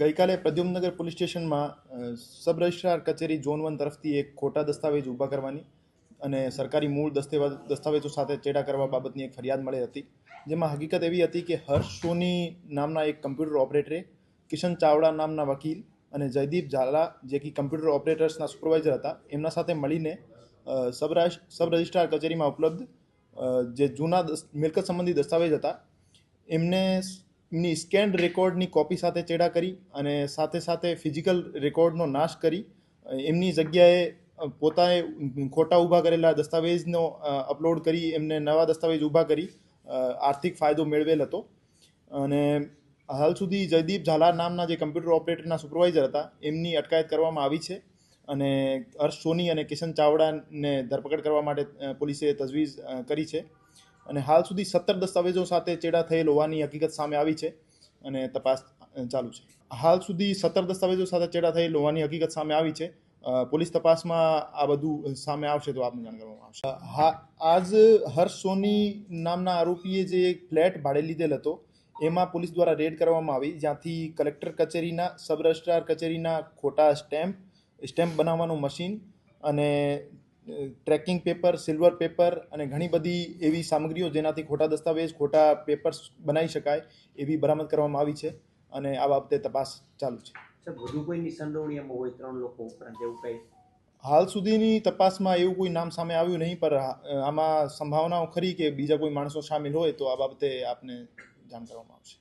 ગઈકાલે પ્રદ્યુમ્નનગર પોલીસ સ્ટેશનમાં sub registrar કચેરી ઝોન 1 તરફથી એક ખોટા દસ્તાવેજ ઊભા કરવાની અને સરકારી મૂળ દસ્તાવેજો સાથે ચેડા કરવા બાબતની એક ફરિયાદ મળી હતી, જેમાં હકીકત એવી હતી કે હર્ષ સોની નામના એક કમ્પ્યુટર ઓપરેટરે કિશન ચાવડા નામના વકીલ અને જયદીપ ઝાલા જે કે કમ્પ્યુટર ઓપરેટર્સના સુપરવાઇઝર હતા, એમના સાથે મળીને સબ રજિસ્ટ્રાર કચેરીમાં ઉપલબ્ધ જે જૂના મિલકત સંબંધી દસ્તાવેજ હતા એમની સ્કેન્ડ રેકોર્ડની કોપી સાથે ચેડા કરી અને સાથે સાથે ફિઝિકલ રેકોર્ડનો નાશ કરી એમની જગ્યાએ પોતાએ ખોટા ઊભા કરેલા દસ્તાવેજનો અપલોડ કરી એમને નવા દસ્તાવેજ ઊભા કરી આર્થિક ફાયદો મેળવેલ હતો. અને હાલ સુધી જયદીપ ઝાલા નામના જે કમ્પ્યુટર ઓપરેટરના સુપરવાઇઝર હતા એમની અટકાયત કરવામાં આવી છે અને હર્ષ સોની અને કિશન ચાવડાને ધરપકડ કરવા માટે પોલીસે તજવીજ કરી છે અને હાલ સુધી 17 દસ્તાવેજો સાથે ચેડા થયેલ હોવાની હકીકત સામે આવી છે અને તપાસ ચાલુ છે. હાલ સુધી 17 દસ્તાવેજો સાથે ચેડા થયેલ હોવાની હકીકત સામે આવી છે. પોલીસ તપાસમાં આ બધું સામે આવશે તો આપને જાણ કરવામાં આવશે. આજ હર્ષ સોની નામના આરોપીએ જે એક ફ્લેટ ભાડે લીધેલ હતો એમાં પોલીસ દ્વારા રેડ કરવામાં આવી, જ્યાંથી કલેક્ટર કચેરીના સબ રજિસ્ટ્રાર કચેરીના ખોટા સ્ટેમ્પ બનાવવાનું મશીન અને ટ્રેકિંગ પેપર, સિલ્વર પેપર અને ઘણી બધી એવી સામગ્રીઓ જેનાથી ખોટા દસ્તાવેજ, ખોટા પેપર્સ બનાવી શકાય એવી બરામદ કરવામાં આવી છે અને આ બાબતે તપાસ ચાલુ છે. વધુ કોઈની સંડોવણીમાં હોય 3 લોકો ઉપરાંત એવું કંઈ? હાલ સુધીની તપાસમાં એવું કોઈ નામ સામે આવ્યું નહીં, પર આમાં સંભાવનાઓ ખરી કે બીજા કોઈ માણસો સામેલ હોય તો આ બાબતે આપને જાણ કરવામાં આવશે.